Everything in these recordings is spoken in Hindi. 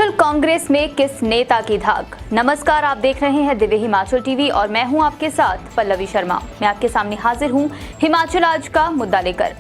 हिमाचल कांग्रेस में किस नेता की धाक। नमस्कार, आप देख रहे हैं दिव्य हिमाचल टीवी और मैं हूं आपके साथ पल्लवी शर्मा। मैं आपके सामने हाजिर हूं हिमाचल आज का मुद्दा लेकर।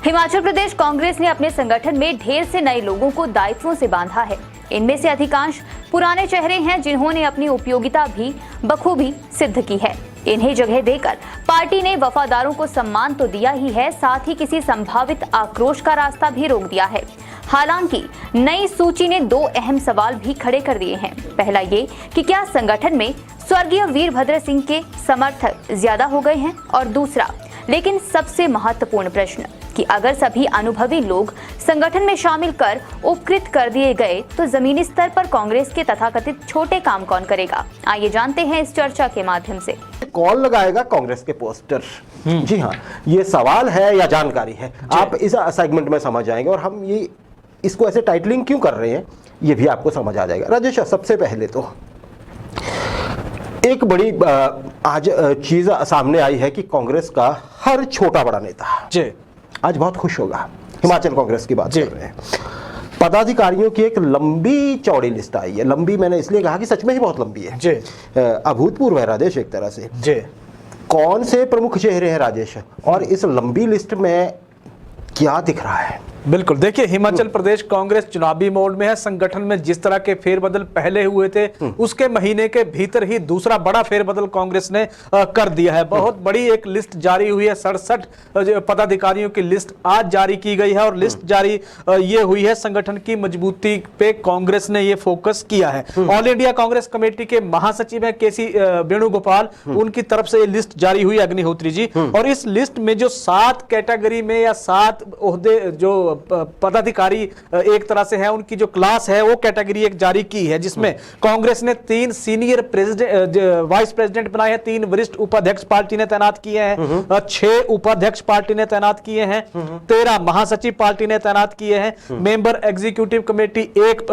हिमाचल प्रदेश कांग्रेस ने अपने संगठन में ढेर से नए लोगों को दायित्वों से बांधा है। इनमें से अधिकांश पुराने चेहरे हैं जिन्होंने अपनी उपयोगिता भी बखूबी सिद्ध की है। इन्हें जगह देकर पार्टी ने वफादारों को सम्मान तो दिया ही है, साथ ही किसी संभावित आक्रोश का रास्ता भी रोक दिया है। हालांकि नई सूची ने दो अहम सवाल भी खड़े कर दिए हैं। पहला ये कि क्या संगठन में स्वर्गीय वीरभद्र सिंह के समर्थक ज्यादा हो गए हैं, और दूसरा लेकिन सबसे महत्वपूर्ण प्रश्न कि अगर सभी अनुभवी लोग संगठन में शामिल कर उपकृत कर दिए गए तो जमीनी स्तर पर कांग्रेस के तथाकथित छोटे काम कौन करेगा। आइए जानते हैं इस चर्चा के माध्यम से। कौन लगाएगा कांग्रेस के पोस्टर? जी हाँ, ये सवाल है या जानकारी है, आप इस सेगमेंट में समझ जाएंगे। और हम ये इसको ऐसे टाइटलिंग क्यों कर रहे हैं ये भी आपको समझ आ जाएगा। राजेश, सबसे पहले तो एक बड़ी आज चीज सामने आई है कि कांग्रेस का हर छोटा बड़ा नेता आज बहुत खुश होगा। हिमाचल कांग्रेस की बात कर रहे हैं। पदाधिकारियों की एक लंबी चौड़ी लिस्ट आई है। लंबी मैंने इसलिए कहा कि सच में ही बहुत लंबी है, अभूतपूर्व है राजेश एक तरह से। कौन से प्रमुख चेहरे हैं राजेश, और इस लंबी लिस्ट में क्या दिख रहा है? बिल्कुल, देखिए हिमाचल प्रदेश कांग्रेस चुनावी मोड में है। संगठन में जिस तरह के फेरबदल पहले हुए थे उसके महीने के भीतर ही दूसरा बड़ा फेरबदल कांग्रेस ने कर दिया है। बहुत बड़ी एक लिस्ट जारी हुई है, 67 पदाधिकारियों की लिस्ट आज जारी की गई है। और लिस्ट जारी ये हुई है, संगठन की मजबूती पे कांग्रेस ने ये फोकस किया है। ऑल इंडिया कांग्रेस कमेटी के महासचिव है केसी वेणुगोपाल, उनकी तरफ से ये लिस्ट जारी हुई, अग्निहोत्री जी। और इस लिस्ट में जो 7 कैटेगरी में या 7 ओहदे जो पदाधिकारी एक तरह से है, उनकी जो क्लास है वो कैटेगरी एक जारी की है, जिसमें कांग्रेस ने 3 सीनियर वाइस प्रेसिडेंट बनाए हैं, 3 वरिष्ठ उपाध्यक्ष पार्टी ने तैनात किए हैं, 6 उपाध्यक्ष पार्टी ने तैनात किए हैं, 13 महासचिव पार्टी ने तैनात किए हैं, मेंबर एग्जीक्यूटिव कमेटी एक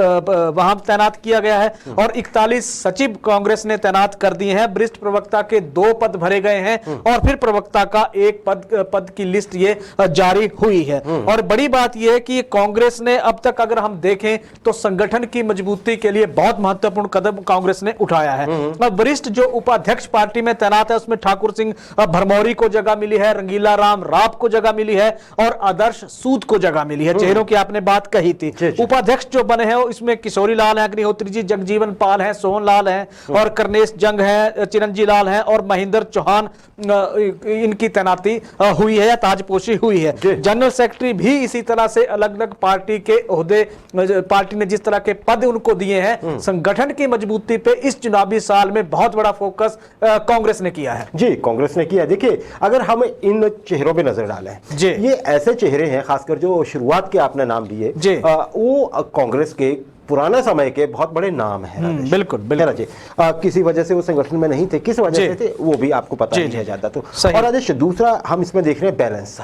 वहां तैनात किया गया है, और 41 सचिव कांग्रेस ने तैनात कर दिए हैं। वरिष्ठ प्रवक्ता के 2 पद भरे गए हैं, और फिर प्रवक्ता का एक पद की लिस्ट ये जारी हुई है। और बड़ी बात यह है कि कांग्रेस ने अब तक अगर हम देखें तो संगठन की मजबूती के लिए बहुत महत्वपूर्ण कदम कांग्रेस ने उठाया है। वरिष्ठ जो उपाध्यक्ष पार्टी में तैनात है उसमें ठाकुर सिंह भरमौरी को जगह मिली है, रंगीला राम राव को जगह मिली है, और आदर्श सूद को जगह मिली है। चेहरों की आपने बात कही थी। उपाध्यक्ष जो बने हैं इसमें किशोरी लाल है, अग्निहोत्री जी, जगजीवन पाल है, सोहन लाल है, और करनेश जंग है, चिरंजी लाल है, और महेंद्र चौहान, इनकी तैनाती हुई है या ताजपोशी हुई है। जनरल सेक्रेटरी भी इसी तरह से अलग अलग पार्टी के ओहदे, पार्टी ने जिस तरह के पद उनको दिए हैं। संगठन की मजबूती पे इस चुनावी साल में बहुत बड़ा फोकस कांग्रेस ने किया है। जी, कांग्रेस ने किया। देखिए, अगर हम इन चेहरों पे नजर डालें, ये ऐसे चेहरे हैं, खासकर जो शुरुआत के आपने नाम दिए, वो कांग्रेस के पुराने समय के बहुत बड़े नाम हैं। बिल्कुल बिल्कुल जी। किसी वजह से वो संगठन में नहीं थे, किस वजह से थे वो भी आपको पता नहीं है ज्यादा। तो और राजेश, दूसरा हम इसमें देख रहे हैं बैलेंस।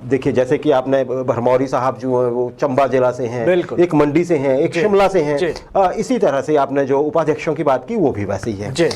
देखिए, जैसे कि आपने भरमौरी साहब जो है वो चंबा जिला से हैं, एक मंडी से हैं, एक शिमला से हैं। इसी तरह से आपने जो उपाध्यक्षों की बात की वो भी वैसे ही है।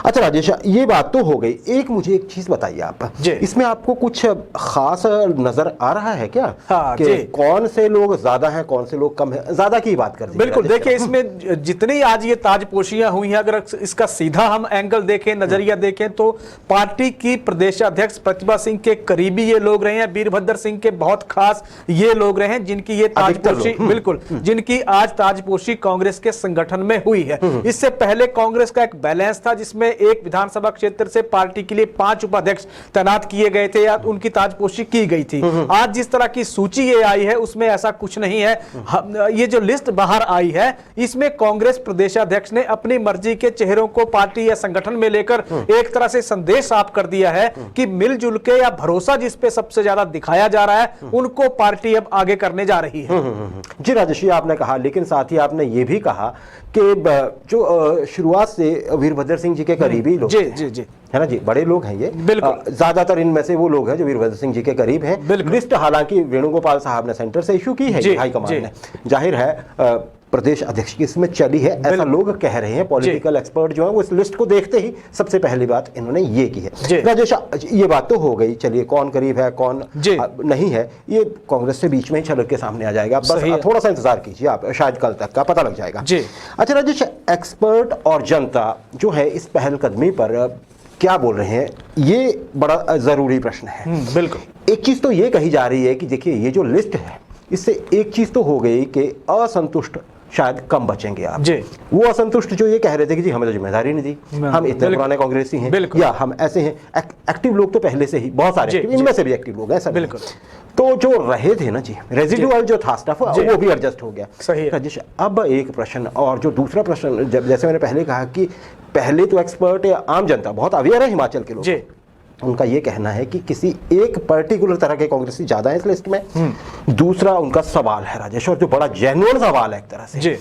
अच्छा राजेश, ये बात तो हो गई। एक मुझे एक चीज बताइए आप, इसमें आपको कुछ खास नजर आ रहा है क्या कि कौन से लोग ज्यादा हैं, कौन से लोग कम है? ज्यादा की बात कर बिल्कुल, देखिए इसमें जितनी आज ये ताजपोशियां हुई हैं, अगर इसका सीधा हम एंगल देखें, नजरिया देखें, तो पार्टी की प्रदेशाध्यक्ष प्रतिभा सिंह के करीबी ये लोग रहे हैं, वीरभद्र सिंह के बहुत खास ये लोग रहे हैं, जिनकी ये ताजपोशी, बिल्कुल, जिनकी आज ताजपोशी कांग्रेस के संगठन में हुई है। इससे पहले कांग्रेस का एक बैलेंस था, जिसमें एक विधानसभा क्षेत्र से पार्टी के लिए 5 उपाध्यक्ष तैनात किए गए थे या उनकी ताजपोशी की गई थी। आज जिस तरह की सूची ये आई है उसमें ऐसा कुछ नहीं है। ये जो लिस्ट बाहर आई है इसमें कांग्रेस प्रदेशाध्यक्ष ने अपनी मर्जी के चेहरों को पार्टी या संगठन में लेकर एक तरह से संदेश साफ कर दिया है कि मिलजुल के या भरोसा जिस पे सबसे ज्यादा दिखाया जा रहा है उनको पार्टी अब आगे करने जा रही है। जी राजेश, आपने कहा, लेकिन साथ ही आपने ये भी कहा कि जो शुरुआत से वीरभद्र सिंह जी के करीबी लोग है ना जी, बड़े लोग हैं ये, ज्यादातर इनमें से वो लोग हैं जो वीरभद्र सिंह जी के करीब हैं। लिस्ट हालांकि वेणुगोपाल साहब ने सेंटर से इशू की है हाईकमान ने, जाहिर है प्रदेश अध्यक्ष की इसमें चली है, ऐसा लोग कह रहे हैं। पॉलिटिकल एक्सपर्ट जो है वो इस लिस्ट को देखते ही सबसे पहली बात इन्होंने ये की है। राजेश, ये बात तो हो गई, चलिए कौन करीब है कौन नहीं है ये कांग्रेस से बीच में ही छलक के सामने आ जाएगा। बस थोड़ा सा इंतजार कीजिए आप, शायद कल तक का पता लग जाएगा। अच्छा राजेश, एक्सपर्ट और जनता जो है इस पहलकदमी पर क्या बोल रहे हैं, ये बड़ा जरूरी प्रश्न है। बिल्कुल। एक चीज तो ये कही जा रही है कि देखिए ये जो लिस्ट है इससे एक चीज तो हो गई कि असंतुष्ट शायद कम बचेंगे आप। वो असंतुष्ट जो ये कह रहे थे कि जी हमें तो जिम्मेदारी नहीं दी, हम इतने पुराने कांग्रेसी हैं या हम ऐसे हैं। एक्टिव लोग तो पहले से ही बहुत सारे, इनमें से भी एक्टिव लोग हैं सब। बिल्कुल। तो जो रहे थे ना जी, रेजिडुअल जो था स्टफ वो भी एडजस्ट हो गया। सही है। राजेश, अब एक प्रश्न और जो दूसरा प्रश्न, जैसे मैंने पहले कहा कि पहले तो एक्सपर्ट या आम जनता बहुत अवेयर है हिमाचल के लोग, उनका ये कहना है कि किसी एक पर्टिकुलर तरह के कांग्रेसी ज्यादा है इस लिस्ट में। दूसरा उनका सवाल है राजेश, और जो बड़ा जेन्युइन सवाल है एक तरह से,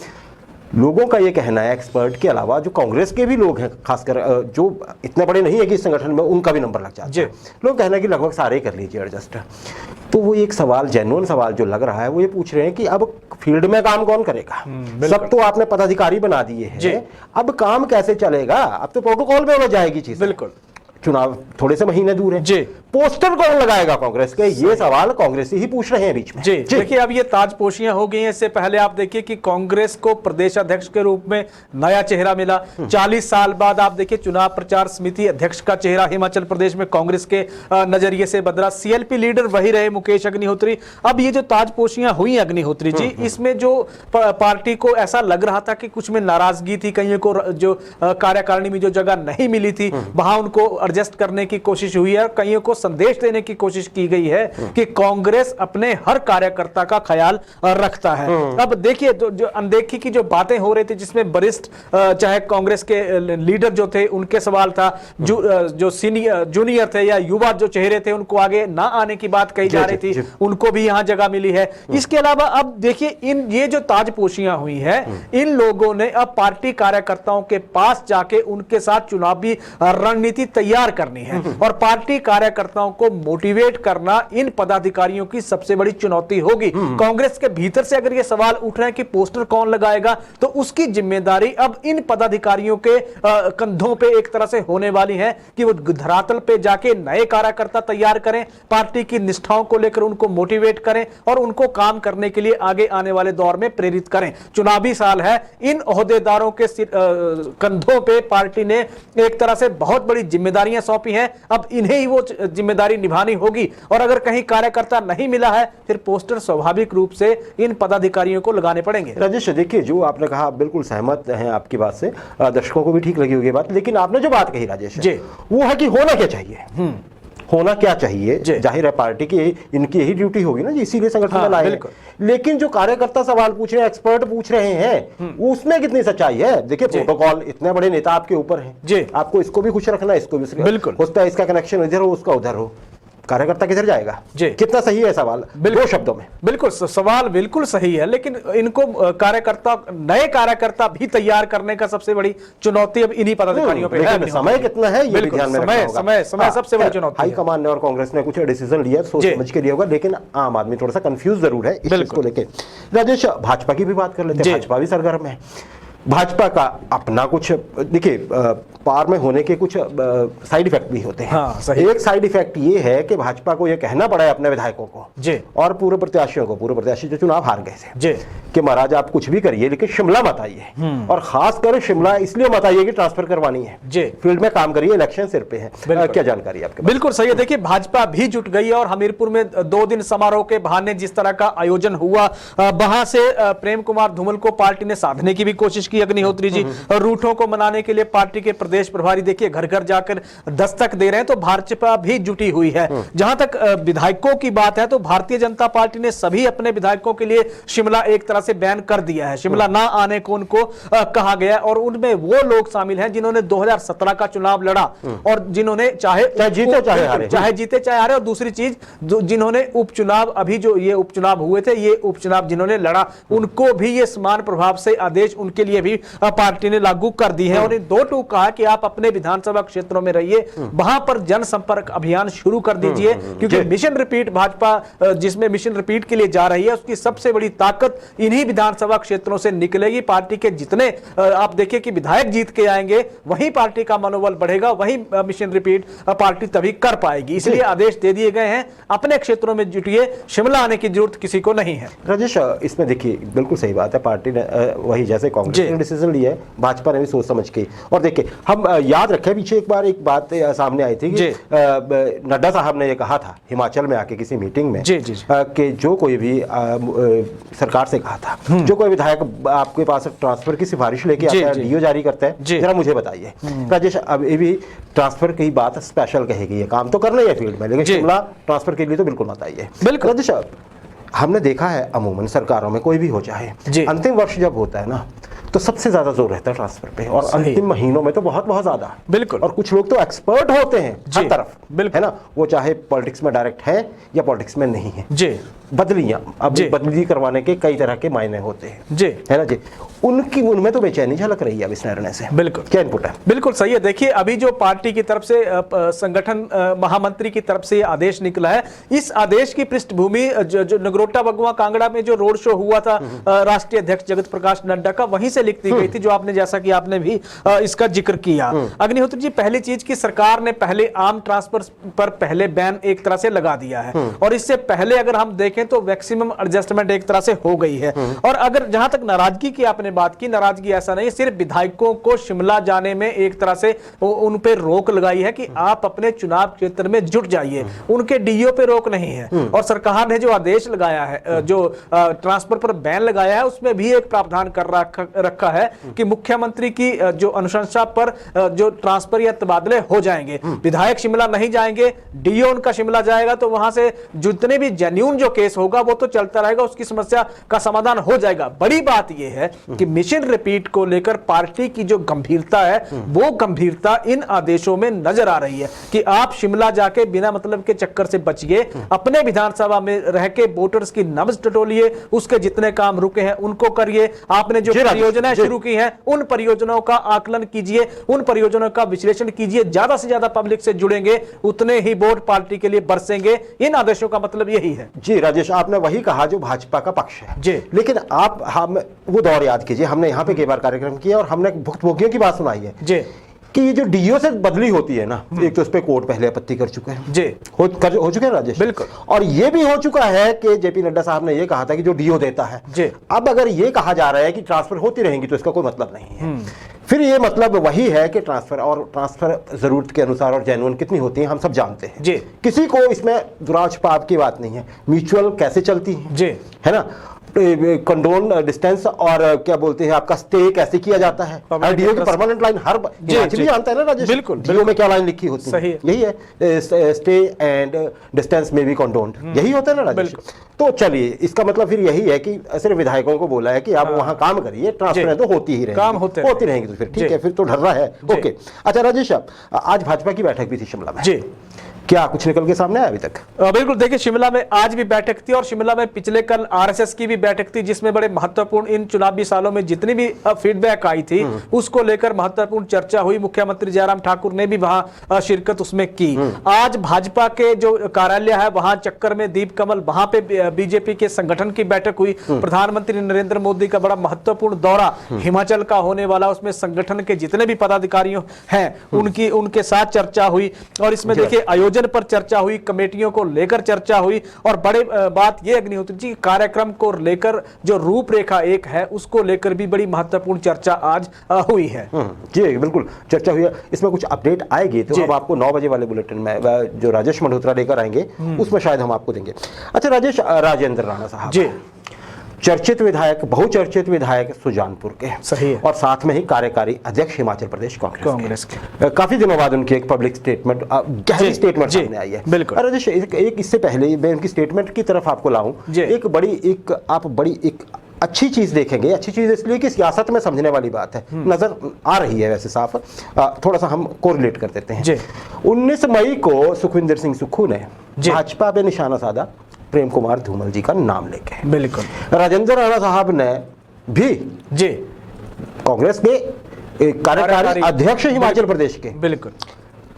लोगों का ये कहना है एक्सपर्ट के अलावा जो कांग्रेस के भी लोग हैं, खासकर जो इतने बड़े नहीं है कि इस संगठन में उनका भी नंबर लग जाता है, लोग कहना है कि लगभग सारे ही कर लीजिए एडजस्ट। तो वो एक सवाल, जेन्युइन सवाल जो लग रहा है, वो ये पूछ रहे हैं कि अब फील्ड में काम कौन करेगा। सब तो आपने पदाधिकारी बना दिए हैं, अब काम कैसे चलेगा? अब तो प्रोटोकॉल में हो जाएगी चीज। बिल्कुल। चुनाव थोड़े से महीने दूर है, पोस्टर कौन लगाएगा कांग्रेस के? ये सवाल कांग्रेसी ही पूछ रहे हैं बीच में। देखिए अब ये ताजपोशियां हो गई हैं। इससे पहले आप देखिए कि कांग्रेस को प्रदेश अध्यक्ष के रूप में नया चेहरा मिला। 40 साल बाद आप देखिए चुनाव प्रचार समिति अध्यक्ष का चेहरा हिमाचल प्रदेश में कांग्रेस के नजरिए से बदला। सीएलपी लीडर वही रहे मुकेश अग्निहोत्री। अब ये जो ताजपोशियां हुई अग्निहोत्री जी, इसमें जो पार्टी को ऐसा लग रहा था कि कुछ में नाराजगी थी, कहीं को जो कार्यकारिणी में जो जगह नहीं मिली थी वहां उनको एडजस्ट करने की कोशिश हुई है, कईयों को संदेश देने की कोशिश की गई है कि कांग्रेस अपने हर कार्यकर्ता का ख्याल रखता है। अब देखिए जो अनदेखी की जो बातें हो रही थी, जिसमें वरिष्ठ चाहे कांग्रेस के लीडर जो थे उनके सवाल था, जो सीनियर जूनियर थे या युवा जो चेहरे थे उनको आगे ना आने की बात कही जा रही थी, उनको भी यहां जगह मिली है। इसके अलावा अब देखिए ये जो ताजपोशियां हुई है, इन लोगों ने अब पार्टी कार्यकर्ताओं के पास जाके उनके साथ चुनावी रणनीति तैयार करनी है और पार्टी कार्यकर्ताओं को मोटिवेट करना इन पदाधिकारियों की सबसे बड़ी चुनौती होगी। कांग्रेस के भीतर से अगर ये सवाल उठ रहे हैं कि पोस्टर कौन लगाएगा, तो उसकी जिम्मेदारी अब इन पदाधिकारियों के कंधों पे एक तरह से होने वाली है कि वो धरातल पे जाके नए कार्यकर्ता तैयार करें, पार्टी की निष्ठाओं को लेकर उनको मोटिवेट करें और उनको काम करने के लिए आगे आने वाले दौर में प्रेरित करें। चुनावी साल है, इन ओहदेदारों के कंधों पे पार्टी ने एक तरह से बहुत बड़ी जिम्मेदारियां सौंपी हैं। अब इन्हें ही वो जिम्मेदारी निभानी होगी और अगर कहीं कार्यकर्ता नहीं मिला है, फिर पोस्टर स्वाभाविक रूप से इन पदाधिकारियों को लगाने पड़ेंगे। राजेश, देखिए जो आपने कहा बिल्कुल सहमत हैं आपकी बात से, दर्शकों को भी ठीक लगी होगी बात, लेकिन आपने जो बात कही राजेश वो है कि होना क्या चाहिए, होना क्या चाहिए। जाहिर है पार्टी की इनकी यही ड्यूटी होगी ना जी, इसीलिए संगठन में लाए। लेकिन जो कार्यकर्ता सवाल पूछ रहे हैं, एक्सपर्ट पूछ रहे हैं, उसमें कितनी सच्चाई है? देखिए प्रोटोकॉल, इतने बड़े नेता आपके ऊपर हैं, आपको इसको भी खुश रखना है, इसको भी। बिल्कुल होता है इसका कनेक्शन इधर हो उसका उधर हो, कार्यकर्ता किधर जाएगा? कितना सही है सवाल? दो शब्दों में बिल्कुल सवाल बिल्कुल सही है, लेकिन इनको नए कार्यकर्ता भी तैयार करने का सबसे बड़ी चुनौती अब इन्हीं पदाधिकारियों पे है। समय कितना है ये भी ध्यान में रखना होगा। समय सबसे बड़ी चुनौती। हाईकमान ने और कांग्रेस ने कुछ डिसीजन लिया, सोच समझ के लिया होगा, लेकिन आम आदमी थोड़ा सा कंफ्यूज जरूर है इस चीज को लेकर। राजेश, भाजपा की भी बात कर लेते हैं, भाजपा भी सरगर्म है। भाजपा का अपना कुछ, देखिए पार में होने के कुछ साइड इफेक्ट भी होते हैं। एक साइड इफेक्ट ये है कि भाजपा को ये कहना पड़ा है अपने विधायकों को और पूर्व प्रत्याशियों को, पूर्व प्रत्याशी जो चुनाव हार गए थे, कि महाराज आप कुछ भी करिए लेकिन शिमला मत आइए, और खासकर शिमला इसलिए मत आइए कि ट्रांसफर करवानी है, फील्ड में काम करिए, इलेक्शन सिर पे है। क्या जानकारी आपके? बिल्कुल सही है। देखिए भाजपा भी जुट गई है और हमीरपुर में 2 दिन समारोह के बहाने जिस तरह का आयोजन हुआ, वहां से प्रेम कुमार धूमल को पार्टी ने साधने की भी कोशिश की अग्निहोत्री जी। रूठों को मनाने के लिए पार्टी के प्रदेश प्रभारी देखिए घर घर जाकर दस्तक दे रहे हैं, तो भाजपा भी जुटी हुई है। जहां तक विधायकों की बात है, तो भारतीय जनता पार्टी ने सभी अपने विधायकों के लिए शिमला एक तरह से बैन कर दिया है। शिमला ना आने को उनको कहा गया, और उनमें वो लोग शामिल हैं जिन्होंने 2017 का चुनाव लड़ा और जिन्होंने चाहे जीते चाहे हारे, और दूसरी चीज जिन्होंने उपचुनाव, अभी जो ये उपचुनाव हुए थे, ये उपचुनाव जिन्होंने लड़ा, उनको भी ये समान प्रभाव से आदेश उनके लिए सीटें भी पार्टी ने लागू कर दी हैं। और इन 2 कहा कि आप अपने विधानसभा क्षेत्रों में रहिए, वहां पर जनसंपर्क अभियान शुरू कर दीजिए, क्योंकि मिशन रिपीट भाजपा जिसमें मिशन रिपीट के लिए जा रही है उसकी सबसे बड़ी ताकत इन्हीं विधानसभा क्षेत्रों से निकलेगी। पार्टी के जितने आप देखिए कि विधायक जीत के आएंगे वहीं पार्टी का मनोबल बढ़ेगा, वहीं मिशन रिपीट पार्टी तभी कर पाएगी। इसलिए आदेश दे दिए गए हैं, अपने क्षेत्रों में जुटिए, शिमला आने की जरूरत किसी को नहीं है। राजेश, इसमें देखिए बिल्कुल सही बात है, पार्टी ने वही जैसे कांग्रेस ने डिसीजन लिया है, भाजपा ने भी सोच समझ के। और देखिए हम याद रखें पीछे एक बार एक बात सामने आई थी कि नड्डा साहब ने ये कहा था हिमाचल में आके किसी मीटिंग में कि जो कोई भी सरकार से कहा था जो कोई विधायक आपके पास ट्रांसफर की सिफारिश लेके आता है, डीओ जारी करता है, जरा मुझे बताइए। राजेश, अब ये भी ट्रांसफर की बात स्पेशल कहेगी, ये काम तो करना ही है फील्ड में, लेकिन शिमला ट्रांसफर के लिए तो बिल्कुल मत आइए। बिल्कुल राजेश, हमने देखा है अमूमन सरकारों में कोई भी हो चाहे अंतिम वर्ष जब होता है ना तो सबसे ज्यादा जोर रहता है ट्रांसफर पे, और अंतिम महीनों में तो बहुत बहुत ज्यादा। बिल्कुल। और कुछ लोग तो एक्सपर्ट होते हैं हर तरफ, है ना, वो चाहे पॉलिटिक्स में डायरेक्ट है या पॉलिटिक्स में नहीं है। जी। बदलियां अब बदली करवाने के कई तरह के मायने होते हैं जी, है ना जी, उनमें तो बेचैनी झलक रही है अब इस निर्णय से। बिल्कुल, क्या इनपुट है? बिल्कुल सही है। देखिए अभी जो पार्टी की तरफ से संगठन महामंत्री की तरफ से आदेश निकला है, इस आदेश की पृष्ठभूमि जो नगरोटा बगुआ कांगड़ा में जो रोड शो हुआ था राष्ट्रीय अध्यक्ष जगत प्रकाश नड्डा का, वहीं से लिख दी गई थी, जो आपने जैसा कि आपने भी इसका जिक्र किया। अग्निहोत्री जी, पहली चीज की सरकार ने पहले आम ट्रांसफर पर पहले बैन एक तरह से लगा दिया है, और इससे पहले अगर हम देखें तो मैक्सिमम एडजस्टमेंट एक तरह से हो गई है। और अगर जहां तक नाराजगी की आपने बात की, नाराजगी ऐसा नहीं, सिर्फ विधायकों को शिमला जाने में एक तरह से उन पे रोक लगाई है कि आप अपने चुनाव क्षेत्र में जुट जाइए, उनके डीओ पे रोक नहीं है। और सरकार ने जो आदेश लगाया है, जो ट्रांसफर पर बैन लगाया है, उसमें भी एक प्रावधान कर रखा है कि मुख्यमंत्री की जो अनुशंसा पर जो ट्रांसफर या तबादले हो जाएंगे, विधायक शिमला नहीं जाएंगे, डीओ उनका शिमला जाएगा, तो वहां से जितने भी जेन्युइन जो केस होगा वो तो चलता रहेगा, उसकी समस्या का समाधान हो जाएगा। बड़ी बात यह है कि मिशन रिपीट को लेकर पार्टी की जो गंभीरता है, वो गंभीरता इन आदेशों में नजर आ रही है कि आप शिमला जाके बिना मतलब के चक्कर से बचिए, अपने विधानसभा में रह के वोटर्स की नब्ज टटोलिए, उसके जितने काम रुके हैं उनको करिए, आपने जो परियोजनाएं शुरू की हैं उन परियोजनाओं का आकलन कीजिए, उन परियोजनाओं का विश्लेषण कीजिए, ज्यादा से ज्यादा पब्लिक से जुड़ेंगे, उतने ही वोट पार्टी के लिए बरसेंगे। इन आदेशों का मतलब यही है। जी राजेश, आपने वही कहा जो भाजपा का पक्ष है जी, लेकिन आप हम वो दौर याद कीजिए, हमने यहाँ पे कई बार कार्यक्रम किया और हमने भुक्तभोगियों की बात सुनाई है जी कि ये जो डीओ से बदली होती है ना, एक तो उस पर कोर्ट पहले आपत्ति कर चुके हैं जी, हो चुके हैं राजेश। बिल्कुल। और ये भी हो चुका है कि जेपी नड्डा साहब ने ये कहा था कि जो डीओ देता है जी, अब अगर ये कहा जा रहा है कि ट्रांसफर होती रहेंगी तो इसका कोई मतलब नहीं है। फिर ये मतलब वही है कि ट्रांसफर जरूरत के अनुसार और जेन्युइन कितनी होती है हम सब जानते हैं जी, किसी को इसमें दुराज पाप की बात नहीं है। म्यूचुअल कैसे चलती है जी, है ना, कंडोन डिस्टेंस और क्या बोलते हैं आपका स्टे कैसे किया जाता है, डीओ की परमानेंट लाइन हर हिमाचली जानता है ना राजेश, बिल्कुल डीओ में क्या लाइन लिखी होती है, यही है स्टे एंड डिस्टेंस में भी कंडोन्ड, यही होता है ना राजेश। तो चलिए इसका मतलब फिर यही है कि सिर्फ विधायकों को बोला है कि आप वहां काम करिए, ट्रांसफर तो होती ही रहेगी, काम होती रहेंगी, तो फिर ठीक है, फिर तो ढर रहा है। ओके, अच्छा राजेश, आज भाजपा की बैठक भी थी शिमला में जी, क्या कुछ निकल के सामने आया अभी तक? बिल्कुल, देखिए शिमला में आज भी बैठक थी, और शिमला में पिछले कल आरएसएस की भी बैठक थी, जिसमें बड़े महत्वपूर्ण इन चुनावी सालों में जितनी भी फीडबैक आई थी उसको लेकर महत्वपूर्ण चर्चा हुई। मुख्यमंत्री जयराम ठाकुर ने भी वहां शिरकत उसमें की। आज भाजपा के जो कार्यालय है वहां चक्कर में दीप कमल, वहां पे बीजेपी के संगठन की बैठक हुई। प्रधानमंत्री नरेंद्र मोदी का बड़ा महत्वपूर्ण दौरा हिमाचल का होने वाला, उसमें संगठन के जितने भी पदाधिकारियों हैं उनके साथ चर्चा हुई, और इसमें देखिए आयोजन पर चर्चा हुई, कमेटियों को लेकर चर्चा हुई, और बड़े बात यह अग्निहोत्री जी, कार्यक्रम को लेकर जो रूपरेखा एक है उसको लेकर भी बड़ी महत्वपूर्ण चर्चा आज हुई है। जी बिल्कुल, चर्चा हुई है। इसमें कुछ अपडेट आएगी तो हम आपको 9 बजे वाले बुलेटिन में जो राजेश मल्होत्रा लेकर आएंगे उसमें शायद हम आपको देंगे। अच्छा राजेश, राजेंद्र राणा साहब जी, चर्चित विधायक, बहुचर्चित विधायक सुजानपुर के, सही है, और साथ में ही कार्यकारी अध्यक्ष हिमाचल प्रदेश कांग्रेस के। काफी दिनों बाद उनकी एक पब्लिक स्टेटमेंट, गहरी स्टेटमेंट सामने आई है। बिल्कुल। अरे एक इससे पहले मैं उनकी स्टेटमेंट की तरफ आपको लाऊं, एक बड़ी अच्छी चीज देखेंगे। अच्छी चीज इसलिए कि सियासत में समझने वाली बात है, नजर आ रही है वैसे साफ, थोड़ा सा हम कोरिलेट कर देते हैं। 19 मई को सुखविंदर सिंह सुक्खू ने भाजपा पे निशाना साधा प्रेम कुमार धूमल जी का नाम लेके। बिल्कुल। राजेंद्र राणा साहब ने भी जी कांग्रेस के कार्यकारी अध्यक्ष हिमाचल प्रदेश के, बिल्कुल,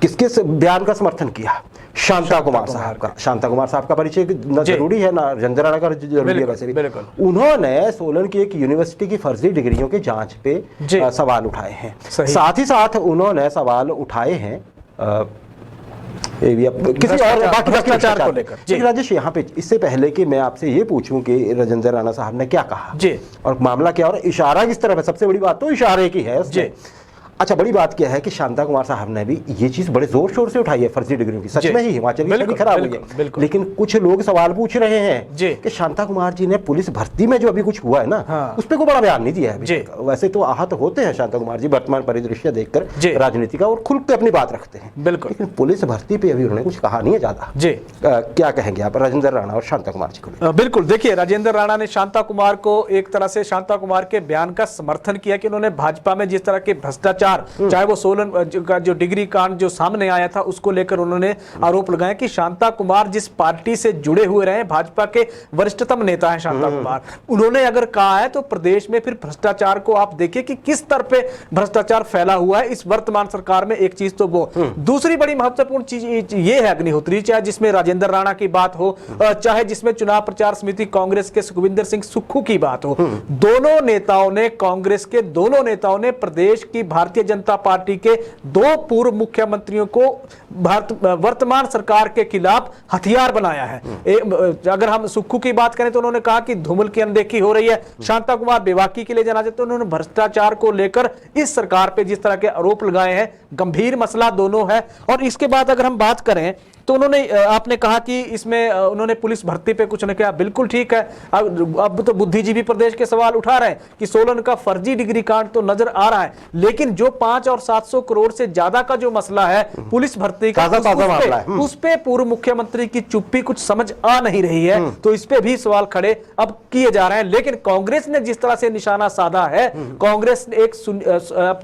किसके बयान का समर्थन किया? शांता कुमार साहब का। शांता कुमार साहब का परिचय ना जरूरी है ना राजेंद्र राणा का जरूरी है वैसे भी। उन्होंने सोलन की एक यूनिवर्सिटी की फर्जी डिग्रियों की जांच पे सवाल उठाए हैं। साथ ही साथ उन्होंने सवाल उठाए हैं किसी और बाकी भ्रष्टाचार को लेकर। राजेश, यहाँ पे इससे पहले कि मैं आपसे ये पूछूं कि राजेंद्र राणा साहब ने क्या कहा और मामला क्या और इशारा किस तरफ है, सबसे बड़ी बात तो इशारे की है उसमें। अच्छा, बड़ी बात क्या है कि शांता कुमार साहब ने भी ये चीज बड़े जोर शोर से उठाई है फर्जी डिग्रियों की। सच में ही हिमाचल की छवि खराब हुई है, लेकिन कुछ लोग सवाल पूछ रहे हैं कि शांता कुमार जी ने पुलिस भर्ती में जो अभी कुछ हुआ है ना, उस पर कोई बड़ा बयान नहीं दिया है। वैसे तो आहत होते हैं शांता कुमार जी वर्तमान परिदृश्य देखकर राजनीति का और खुल के अपनी बात रखते हैं, लेकिन पुलिस भर्ती पे अभी उन्होंने कुछ कहा नहीं है ज्यादा। क्या कहेंगे आप राजेंद्र राणा और शांता कुमार जी को? बिल्कुल, देखिए, राजेंद्र राणा ने शांता कुमार को एक तरह से शांता कुमार के बयान का समर्थन किया कि उन्होंने भाजपा में जिस तरह के भ्रष्टाचार, चाहे वो सोलन का जो डिग्री कांड जो सामने आया था उसको लेकर उन्होंने आरोप लगाया कि शांता कुमार जिस पार्टी से जुड़े हुए रहे, भाजपा के वरिष्ठतम नेता हैं शांता कुमार, उन्होंने अगर कहा है तो प्रदेश में फिर भ्रष्टाचार को आप देखिए कि किस तरह पे भ्रष्टाचार फैला हुआ है इस वर्तमान सरकार में। एक चीज तो वो, दूसरी बड़ी महत्वपूर्ण चीज ये है अग्निहोत्री, चाहे जिसमें राजेंद्र राणा की बात हो, चाहे जिसमें चुनाव प्रचार समिति कांग्रेस के सुखविंदर सिंह सुक्खू की बात हो, दोनों नेताओं ने, कांग्रेस के दोनों नेताओं ने प्रदेश की भारतीय जनता पार्टी के दो पूर्व मुख्यमंत्रियों को वर्तमान सरकार के खिलाफ हथियार बनाया है। अगर हम सुक्खू की बात करें तो उन्होंने कहा कि धूमल की अनदेखी हो रही है, शांता कुमार बेबाकी के लिए जाना जाते, उन्होंने भ्रष्टाचार को लेकर इस सरकार पे जिस तरह के आरोप लगाए हैं, गंभीर मसला दोनों है। और इसके बाद अगर हम बात करें तो उन्होंने, आपने कहा कि इसमें उन्होंने पुलिस भर्ती पे कुछ नहीं किया, बिल्कुल ठीक है। अब तो बुद्धिजीवी प्रदेश के सवाल उठा रहे हैं कि सोलन का फर्जी डिग्री कांड तो नजर आ रहा है, लेकिन जो 5 और 700 करोड़ से ज्यादा का जो मसला है पुलिस भर्ती का, उस पे पूर्व मुख्यमंत्री की चुप्पी कुछ समझ आ नहीं रही है, तो इस पे भी सवाल खड़े अब किए जा रहे हैं। लेकिन कांग्रेस ने जिस तरह से निशाना साधा है, कांग्रेस एक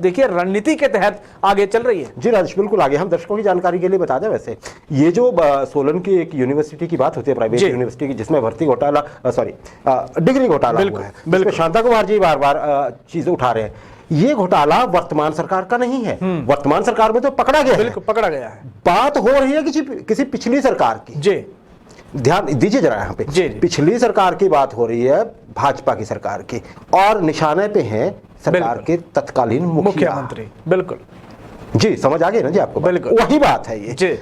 देखिए रणनीति के तहत आगे चल रही है। जी राजेश, बिल्कुल आगे हम दर्शकों की जानकारी के लिए बता दें, वैसे ये जो सोलन की एक यूनिवर्सिटी की बात होती है, प्राइवेट यूनिवर्सिटी की, जिसमें भर्ती घोटाला, डिग्री घोटाला हुआ है, बिल्कुल शांता कुमार जी बार बार चीजें उठा रहे हैं, ये घोटाला वर्तमान सरकार का नहीं है। वर्तमान सरकार में तो पकड़ा गया, बिल्कुल पकड़ा गया है। बात हो रही है किसी पिछली सरकार की। जी ध्यान दीजिए जरा यहाँ पे, पिछली सरकार की बात हो रही है, भाजपा की सरकार की, और निशाने पे हैं सरकार के तत्कालीन मुख्यमंत्री। बिल्कुल जी, समझ आ गई ना जी आपको? बिल्कुल वही बात है ये।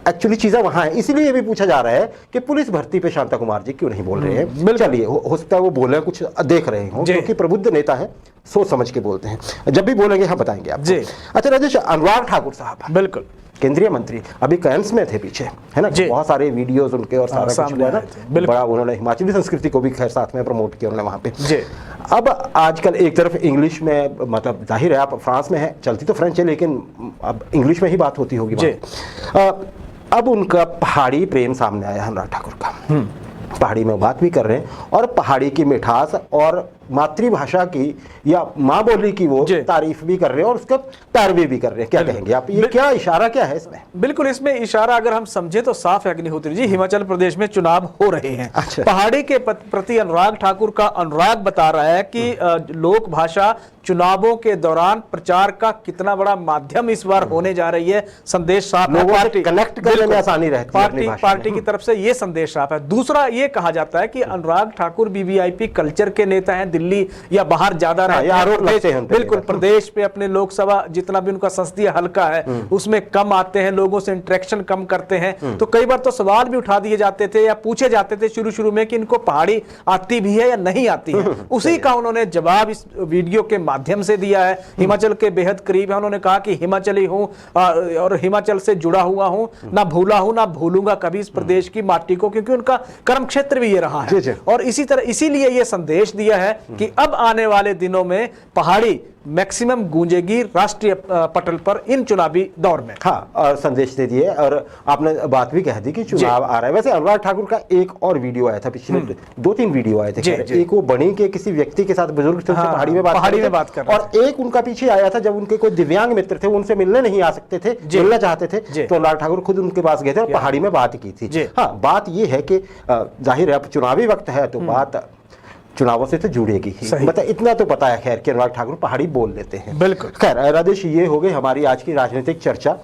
एक्चुअली चीजें वहां है, इसलिए ये भी पूछा जा रहा है कि पुलिस भर्ती पे शांता कुमार जी क्यों नहीं बोल रहे हैं। चलिए, हो सकता है वो बोले, कुछ देख रहे हो, क्योंकि प्रबुद्ध नेता है, सोच समझ के बोलते हैं, जब भी बोलेंगे हम बताएंगे आपको। अच्छा राजेश, अनुराग ठाकुर साहब, बिल्कुल केंद्रीय मंत्री, अभी कैंप्स में थे पीछे, है ना, बहुत सारे वीडियोस उनके और सारा कुछ हुआ ना, बड़ा उन्होंने हिमाचली संस्कृति को भी खैर साथ में प्रमोट किया उन्होंने वहां पे। अब आजकल एक तरफ इंग्लिश में, मतलब जाहिर है आप फ्रांस में है, चलती तो फ्रेंच है, लेकिन अब इंग्लिश में ही बात होती होगी। अब उनका पहाड़ी प्रेम सामने आया अनुराग ठाकुर का, पहाड़ी में बात भी कर रहे हैं और पहाड़ी की मिठास और मातृभाषा की या माँ बोली की वो तारीफ भी कर रहे हैं और उसका पैरवी भी कर रहे हैं। क्या कहेंगे आप, ये क्या इशारा क्या है इसमें? बिल्कुल, इसमें इशारा अगर हम समझे तो साफ है अग्निहोत्री जी, हिमाचल प्रदेश में चुनाव हो रहे हैं। अच्छा। पहाड़ी के प्रति अनुराग ठाकुर का अनुराग बता रहा है कि लोक भाषा चुनावों के दौरान प्रचार का कितना बड़ा माध्यम इस बार होने जा रही है। संदेश साफ है, पार्टी कनेक्ट करने में आसानी रहती है, पार्टी की तरफ से ये संदेश साफ है। दूसरा ये कहा जाता है कि अनुराग ठाकुर वीवीआईपी कल्चर के नेता हैं, दिल्ली या बाहर ज्यादा रहते हैं, बिल्कुल प्रदेश पे अपने लोकसभा जितना भी उनका संसदीय हलका है उसमें कम आते हैं, लोगों से इंटरेक्शन कम करते हैं। तो कई बार तो सवाल भी उठा दिए जाते थे या पूछे जाते थे शुरू में कि इनको पहाड़ी आती भी है या नहीं आती है। उसी का उन्होंने जवाब इस वीडियो के माध्यम से दिया है। हिमाचल के बेहद करीब है, उन्होंने कहा कि हिमाचली हूं और हिमाचल से जुड़ा हुआ हूं, ना भूला हूं ना भूलूंगा कभी इस प्रदेश की माटी को, क्योंकि उनका कर्म क्षेत्र भी ये रहा है। और इसी तरह इसीलिए ये संदेश दिया है कि अब आने वाले दिनों में पहाड़ी मैक्सिमम गूंजेगी राष्ट्रीय पटल पर इन चुनावी दौर में। हाँ, और संदेश दे दिए और आपने बात भी कह दी कि चुनाव आ रहा है। वैसे अनुराग ठाकुर का एक और वीडियो आया था, पिछले 2-3 वीडियो आए थे। एक वो बनी के किसी व्यक्ति के साथ, बुजुर्ग थे, पहाड़ी में बात कर रहे थे, और एक उनका पीछे आया था जब उनके कोई दिव्यांग मित्र थे, उनसे मिलने नहीं आ सकते थे, मिलना चाहते थे, तो अनुराग ठाकुर खुद उनके पास गए थे और पहाड़ी में बात की थी। हाँ, बात ये है कि जाहिर है अब चुनावी वक्त है तो बात चुनावों से तो जुड़ेगी ही, मतलब इतना तो पता है खैर कि अनुराग ठाकुर पहाड़ी बोल लेते हैं। बिल्कुल। खैर राजेश, ये हो गई हमारी आज की राजनीतिक चर्चा।